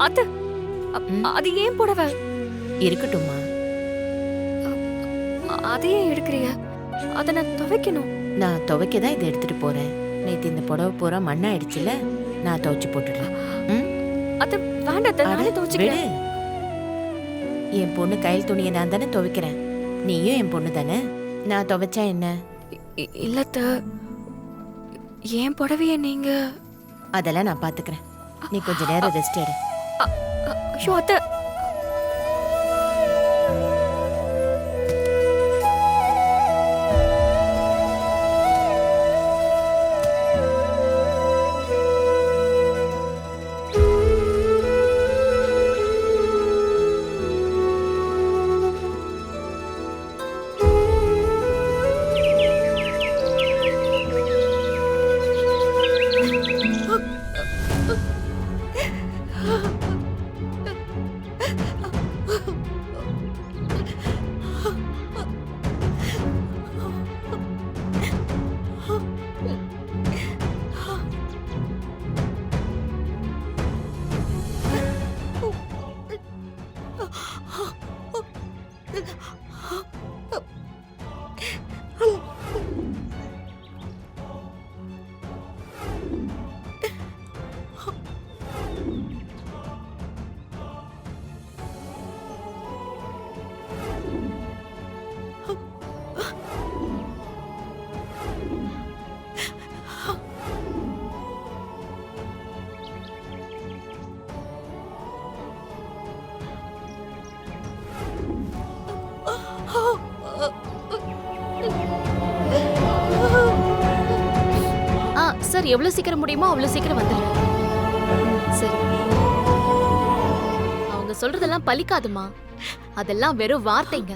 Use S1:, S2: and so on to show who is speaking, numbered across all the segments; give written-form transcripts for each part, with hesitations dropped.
S1: அத்த, அது ஏன் புடவை?
S2: இருக்கட்டும்மா.
S1: அதையே எடுக்கிறியா? அத நான் துவைக்கணும்.
S2: நான் துவைக்க தான் இதை எடுத்துட்டு போறேன். நேத்து இந்த புடவை பூரா மண்ணாயிடுச்சுல, நான் துவைச்சு போட்டுடுறேன்.
S1: அத்த வேண்டாம், நானே துவைச்சுக்கிறேன்.
S2: என் பொண்ணு கையில் துணியை நான் தானே துவைக்கிறேன். நீயும் என் பொண்ணு தானே. நான் துவைச்சா என்ன?
S1: இல்லத்த, ஏன் புடவைய நீங்க?
S2: அதெல்லாம் நான் பாத்துக்கிறேன். நீ கொஞ்ச நேரம் ரெஸ்ட் எடு.
S1: ஐயோ அத்த,
S3: சார், எவ்வளவு சீக்கிரம் முடியுமோ அவ்வளவு சீக்கிரம் வந்துடுறேன். சரி. அவங்க சொல்றதெல்லாம் பலிக்காதுமா. அதெல்லாம் வெறும் வார்த்தைங்க.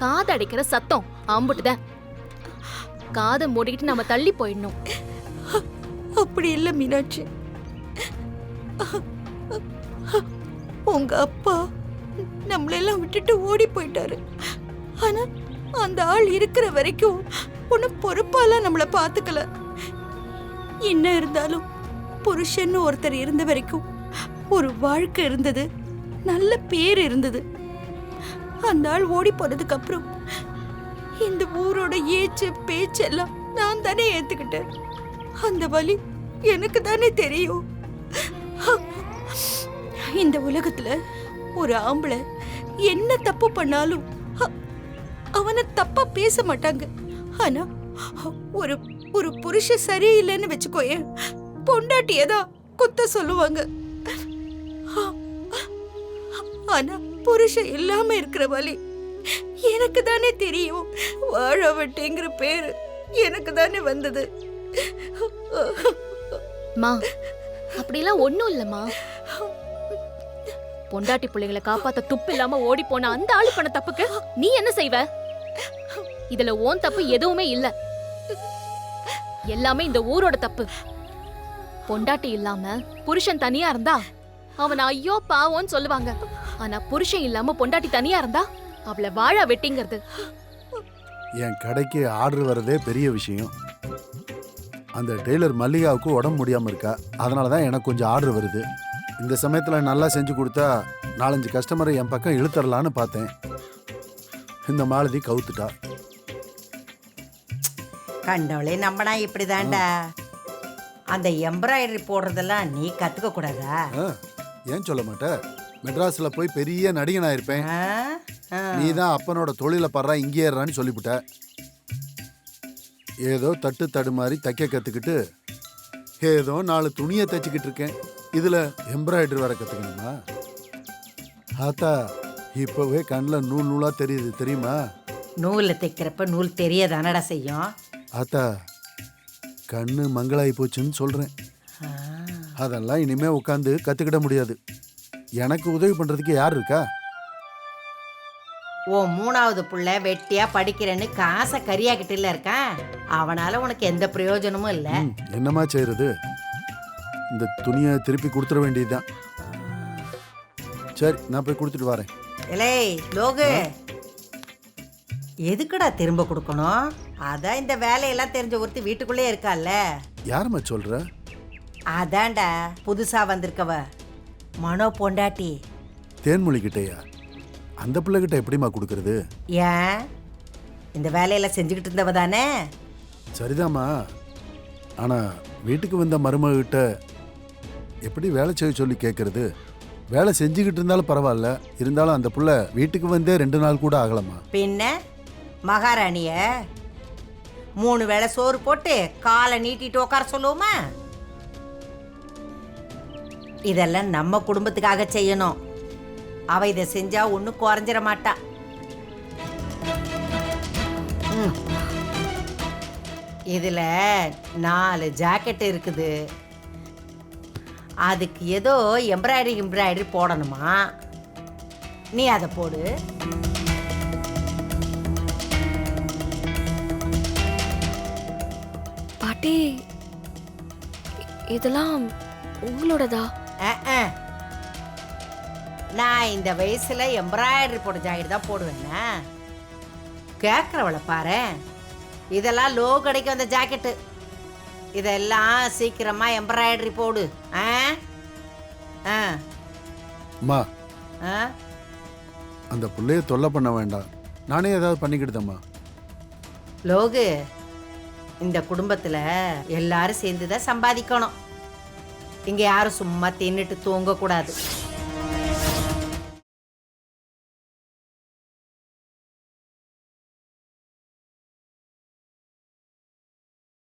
S3: காது அடைக்கிற சத்தம் அம்புட்டுதான். காதை மூடிக்கிட்டு நம்ம தள்ளி போயிடணும்.
S4: அப்படி இல்ல மீனாட்சி. உங்க அப்பா நம்மளெல்லாம் விட்டுட்டு ஓடி போயிட்டாரு. ஆனா அந்த ஆள் இருக்கிற வரைக்கும் ஒன்னும் பொறுப்பால நம்மள பாத்துக்கல. என்ன இருந்தாலும் புருஷன்னு ஒருத்தர் இருந்த வரைக்கும் ஒரு வாழ்க்கை இருந்தது, நல்ல பேர் இருந்தது. அந்த ஆள் ஓடி போனதுக்கு அப்புறம் இந்த ஊரோட ஏச்சு பேச்செல்லாம் நான் தானே ஏத்துக்கிட்டேன். அந்த வலி எனக்கு தானே தெரியும். இந்த உலகத்துல ஒரு ஆம்பளை என்ன தப்பு பண்ணாலும் அவனை தப்பா பேச மாட்டாங்க. ஆனா ஒரு ஒரு புருஷன் சரியில்லைன்னு வச்சுக்கோயே, பொண்டாட்டியதான் குத்த சொல்லுவாங்க. ஆனா புருஷன் இல்லாம இருக்கிற வலி எனக்கு தானே தெரியும். வாழ வெட்டிங்கிற பேரு எனக்கு தானே வந்தது.
S3: மா, அப்படிலாம் ஒண்ணும் இல்லம்மா. பொண்டாட்டி பிள்ளைங்களை காப்பாத்த துப்பு இல்லாம ஓடி போன அந்த ஆளு பண்ண தப்புக்கு நீ என்ன செய்வ? இதுல ஓன் தப்பு எதுவுமே இல்ல. எல்லாமே இந்த ஊரோட தப்பு. பொண்டாட்டி இல்லாம புருஷன் தனியா இருந்தா அவன் ஐயோ பாவோன்னு சொல்லுவாங்க. ஆனா புருஷன் இல்லாம பொண்டாட்டி தனியா இருந்தா அவளை வாழ வெட்டிங்கிறது.
S5: என் கடைக்கு ஆர்டர் வர்றதே பெரிய விஷயம். அந்த டெய்லர் மல்லிகாவுக்கு உடம்பு முடியாம இருக்கா, அதனாலதான் எனக்கு கொஞ்சம் ஆர்டர் வருது. இந்த சமயத்துல நல்லா செஞ்சு கொடுத்தா 4-5 கஸ்டமரை என் பக்கம் இழுத்தரலான்னு பார்த்தேன். இந்த மாலதி கவுத்துட்டா.
S4: கண்டவளே, நம்மனா இப்படிதான்டா. அந்த எம்ப்ராய்டரி போடுறதெல்லாம் நீ கத்துக்க கூடாதா?
S5: ஏன் சொல்ல மாட்ட? மெட்ராஸ்ல போய் பெரிய நடிகனா இருப்பேன். நீ தான் அப்பனோட தொழிலை படுறா இங்கே ஏறான்னு சொல்லிவிட்ட. ஏதோ தட்டு தடு மாதிரி தைக்க கத்துக்கிட்டு ஏதோ 4 துணியை தைச்சிக்கிட்டு இருக்கேன். இதுல எம்ப்ராய்டரி வர கத்துக்கணுமா? ஆத்தா இப்பவே கண்ணில் நூல் நூலா தெரியுது தெரியுமா?
S6: நூலில் தைக்கிறப்ப நூல் தெரியதானடா செய்யும்.
S5: ஆத்தா கண்ணு மங்களாகி போச்சுன்னு சொல்றேன்.
S6: ஆ,
S5: அதெல்லாம் இனிமே உட்காந்து கத்துக்கிட முடியாது. எனக்கு உதவி பண்றதுக்கு யார் இருக்கா?
S6: உன் 3வது புள்ள வெட்டியா படிக்கிறேன்னு காசை கரியாக்கிட்டுல இருக்கான். அவனால உனக்கு எந்த பிரயோஜனமும் இல்லை.
S5: என்னம்மா செய்யறது? இந்த துணியை திருப்பி கொடுத்துட வேண்டியதுதான். சரி நான் போய் கொடுத்துட்டு வரேன்.
S6: இலே லோகு, எதுக்குடா திரும்ப கொடுக்கணும்? அதான் இந்த வேலையெல்லாம் தெரிஞ்ச ஒருத்தி வீட்டுக்குள்ளே இருக்கால்ல.
S5: யாரம்மா சொல்ற?
S6: அதான்டா புதுசா வந்திருக்கவ மனோ பொண்டாட்டி.
S5: தேன்மொழி கிட்டயா? அந்த பிள்ளைகிட்ட எப்படிம்மா கொடுக்கறது?
S6: ஏன் இந்த வேலையெல்லாம் செஞ்சுக்கிட்டு இருந்தவ தானே?
S5: சரிதாம்மா, ஆனா வீட்டுக்கு வந்த மருமகிட்ட எப்படி வேலை செய்ய சொல்லி கேட்கறது? வேலை செஞ்சுக்கிட்டு இருந்தாலும் பரவாயில்ல, இருந்தாலும் அந்த புள்ள வீட்டுக்கு வந்தே 2 நாள் கூட ஆகலம்மா.
S6: பின்ன மகாராணிய 3 வேளை சோறு போட்டு காலை நீட்டிட்டு உட்கார சொல்லுவோமா? இதெல்லாம் நம்ம குடும்பத்துக்காக செய்யணும். அவ இதை செஞ்சா ஒன்றும் குறைஞ்சிட மாட்டா. ம். இதுல 4 ஜாக்கெட் இருக்குது. அதுக்கு ஏதோ எம்ப்ராய்டரி போடணுமா? நீ அதை போடு.
S1: பாட்டி இதெல்லாம் உங்களோடதா?
S6: அஹ். நான் இந்த வயசுல எம்ப்ராய்டரி போட்ட ஜாக்கெட் தான் போடுவேன்னா? கேட்குறவளை பாரு, இதெல்லாம் லோ கடைக்கு வந்த ஜாக்கெட்டு. இதெல்லாம் சீக்கிரமா எம்ப்ராய்டரி போடு. ஆ ஆ
S5: அம்மா
S6: ஆ
S5: அந்த புள்ளைய தொல்லை பண்ண வேண்டாம், நானே ஏதாவது பண்ணிக்கிட்டுதம்மா.
S6: லோகு, இந்த குடும்பத்துல எல்லாரும் சேர்ந்து தான் சம்பாதிக்கணும். இங்க யாரும் சும்மா தின்னுட்டு தூங்க கூடாது.